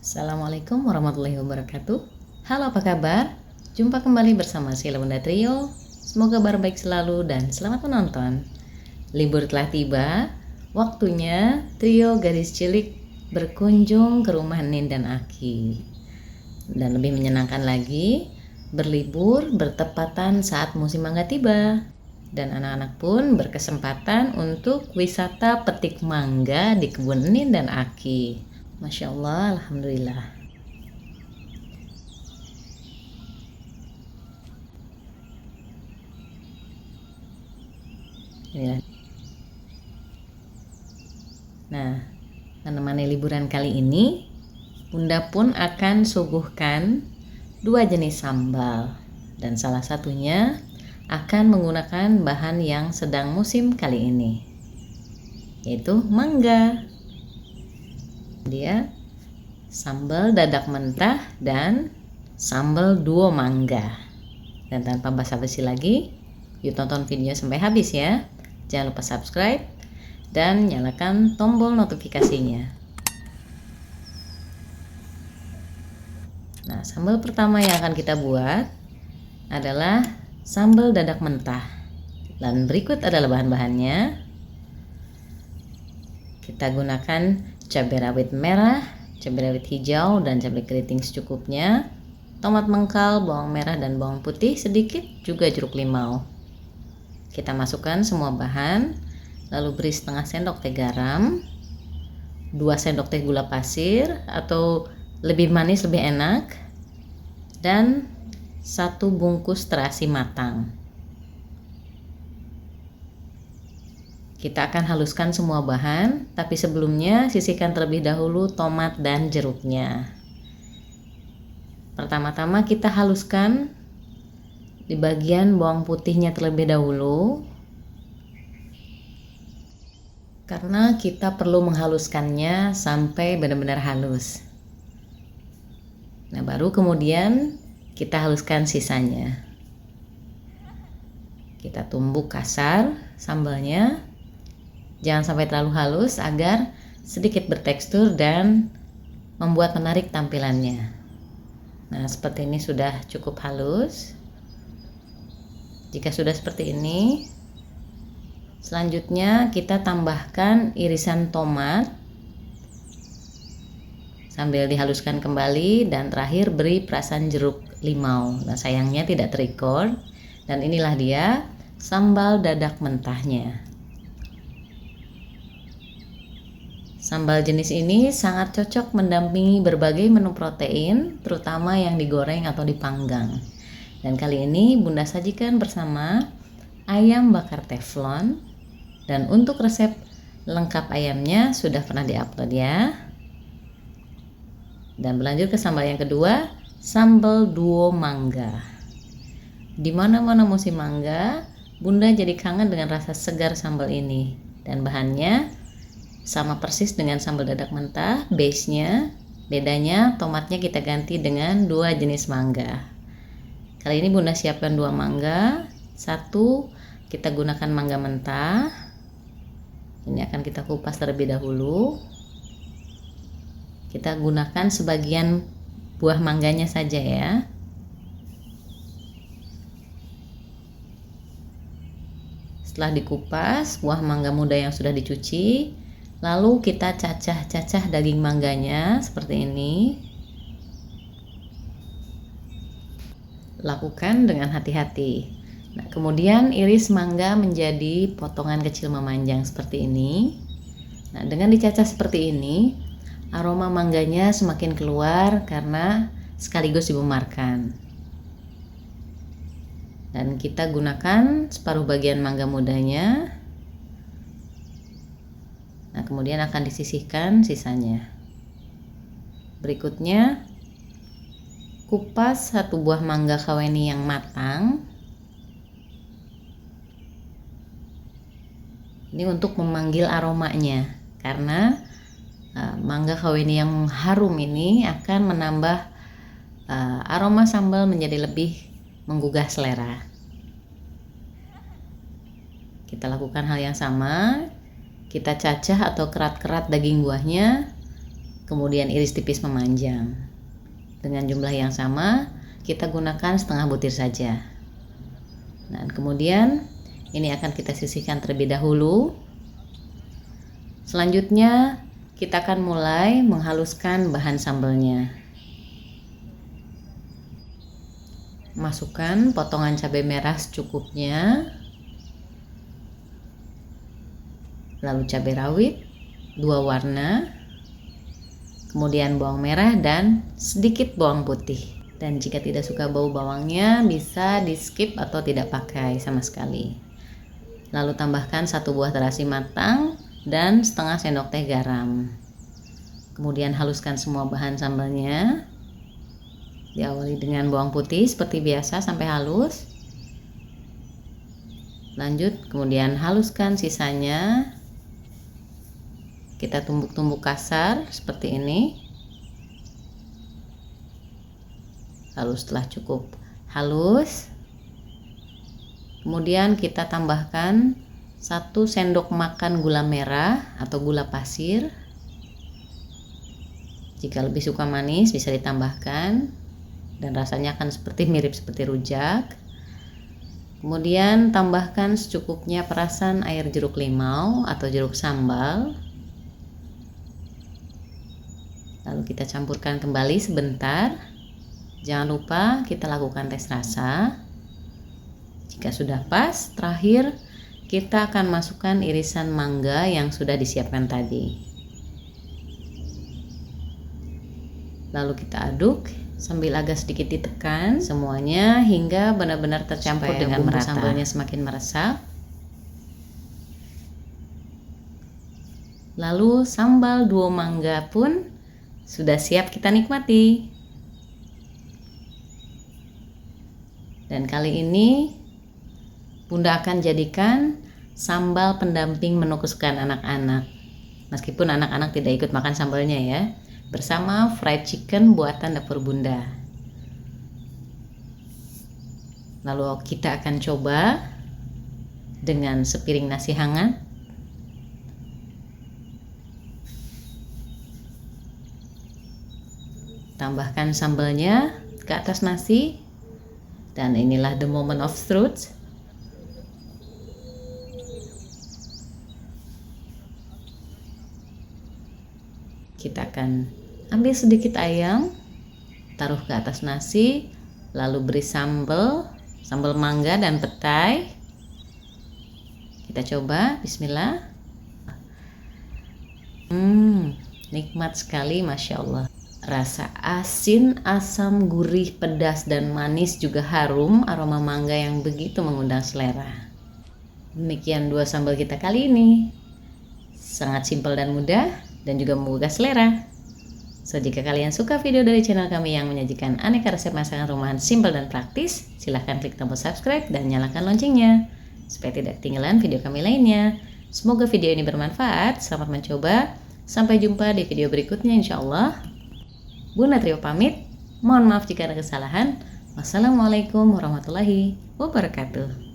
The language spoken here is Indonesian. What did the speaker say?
Assalamualaikum warahmatullahi wabarakatuh. Halo, apa kabar? Jumpa kembali bersama Sheila Bunda Trio. Semoga kabar baik selalu dan selamat menonton. Libur telah tiba, waktunya trio gadis cilik berkunjung ke rumah Nin dan Aki. Dan lebih menyenangkan lagi, berlibur bertepatan saat musim mangga tiba. Dan anak-anak pun berkesempatan untuk wisata petik mangga di kebun Nin dan Aki. Masya Allah, Alhamdulillah. Ya. Nah, menemani liburan kali ini, Bunda pun akan suguhkan 2 jenis sambal. Dan salah satunya akan menggunakan bahan yang sedang musim kali ini, yaitu mangga. Dia sambal dadak mentah dan sambal duo mangga. Dan tanpa basa-basi lagi, yuk tonton video sampai habis ya. Jangan lupa subscribe dan nyalakan tombol notifikasinya. Nah, sambal pertama yang akan kita buat adalah sambal dadak mentah. Dan berikut adalah bahan-bahannya. Kita gunakan cabai rawit merah, cabai rawit hijau, dan cabai keriting secukupnya, tomat mengkal, bawang merah dan bawang putih sedikit, juga jeruk limau. Kita masukkan semua bahan, lalu beri setengah sendok teh garam, 2 sendok teh gula pasir atau lebih manis lebih enak, dan 1 bungkus terasi matang. Kita akan haluskan semua bahan, tapi sebelumnya sisihkan terlebih dahulu tomat dan jeruknya. Pertama-tama kita haluskan di bagian bawang putihnya terlebih dahulu, karena kita perlu menghaluskannya sampai benar-benar halus. Nah, baru kemudian kita haluskan sisanya. Kita tumbuk kasar sambalnya, jangan sampai terlalu halus agar sedikit bertekstur dan membuat menarik tampilannya. Nah, seperti ini sudah cukup halus. Jika sudah seperti ini, selanjutnya kita tambahkan irisan tomat sambil dihaluskan kembali, dan terakhir beri perasan jeruk limau. Nah, sayangnya tidak terrecord, dan inilah dia sambal dadak mentahnya. Sambal jenis ini sangat cocok mendampingi berbagai menu protein, terutama yang digoreng atau dipanggang. Dan kali ini Bunda sajikan bersama ayam bakar teflon. Dan untuk resep lengkap ayamnya sudah pernah diupload ya. Dan berlanjut ke sambal yang kedua, sambal duo mangga. Di mana-mana musim mangga, Bunda jadi kangen dengan rasa segar sambal ini. Dan bahannya sama persis dengan sambal dadak mentah, base-nya. Bedanya tomatnya kita ganti dengan 2 jenis mangga. Kali ini Bunda siapkan 2 mangga. 1 kita gunakan mangga mentah. Ini akan kita kupas terlebih dahulu. Kita gunakan sebagian buah mangganya saja ya. Setelah dikupas buah mangga muda yang sudah dicuci, lalu kita cacah-cacah daging mangganya seperti ini. Lakukan dengan hati-hati. Nah, kemudian iris mangga menjadi potongan kecil memanjang seperti ini. Nah, dengan dicacah seperti ini, aroma mangganya semakin keluar karena sekaligus dibumarkan. Dan kita gunakan separuh bagian mangga mudanya. Nah, kemudian akan disisihkan sisanya. Berikutnya, kupas 1 buah mangga kaweni yang matang. Ini untuk memanggil aromanya, karena mangga kaweni yang harum ini akan menambah aroma sambal menjadi lebih menggugah selera. Kita lakukan hal yang sama. Kita cacah atau kerat-kerat daging buahnya, kemudian iris tipis memanjang. Dengan jumlah yang sama, kita gunakan setengah butir saja. Dan kemudian ini akan kita sisihkan terlebih dahulu. Selanjutnya kita akan mulai menghaluskan bahan sambalnya. Masukkan potongan cabai merah secukupnya, lalu cabai rawit 2 warna, kemudian bawang merah dan sedikit bawang putih. Dan jika tidak suka bau bawangnya, bisa di skip atau tidak pakai sama sekali. Lalu tambahkan 1 buah terasi matang dan setengah sendok teh garam. Kemudian haluskan semua bahan sambalnya. Diawali dengan bawang putih seperti biasa sampai halus. Lanjut, kemudian haluskan sisanya. Kita tumbuk-tumbuk kasar seperti ini. Lalu setelah cukup halus, kemudian kita tambahkan 1 sendok makan gula merah atau gula pasir. Jika lebih suka manis bisa ditambahkan, dan rasanya akan mirip seperti rujak. Kemudian tambahkan secukupnya perasan air jeruk limau atau jeruk sambal. Lalu kita campurkan kembali sebentar. Jangan lupa kita lakukan tes rasa. Jika sudah pas, terakhir kita akan masukkan irisan mangga yang sudah disiapkan tadi. Lalu kita aduk sambil agak sedikit ditekan semuanya hingga benar-benar tercampur dengan merata. Sambalnya semakin meresap. Lalu sambal duo mangga pun sudah siap kita nikmati. Dan kali ini Bunda akan jadikan sambal pendamping menu kesukaan anak-anak. Meskipun anak-anak tidak ikut makan sambalnya ya, bersama fried chicken buatan dapur Bunda. Lalu kita akan coba dengan sepiring nasi hangat. Tambahkan sambalnya ke atas nasi. Dan inilah the moment of truth. Kita akan ambil sedikit ayam, taruh ke atas nasi, lalu beri sambal mangga dan petai. Kita coba, bismillah. Nikmat sekali, Masya Allah. Rasa asin, asam, gurih, pedas, dan manis juga harum, aroma mangga yang begitu mengundang selera. Demikian 2 sambal kita kali ini. Sangat simpel dan mudah, dan juga menggugah selera. So, jika kalian suka video dari channel kami yang menyajikan aneka resep masakan rumahan simpel dan praktis, silahkan klik tombol subscribe dan nyalakan loncengnya, supaya tidak ketinggalan video kami lainnya. Semoga video ini bermanfaat, selamat mencoba, sampai jumpa di video berikutnya insya Allah. Bunda Trio pamit, mohon maaf jika ada kesalahan. Wassalamualaikum warahmatullahi wabarakatuh.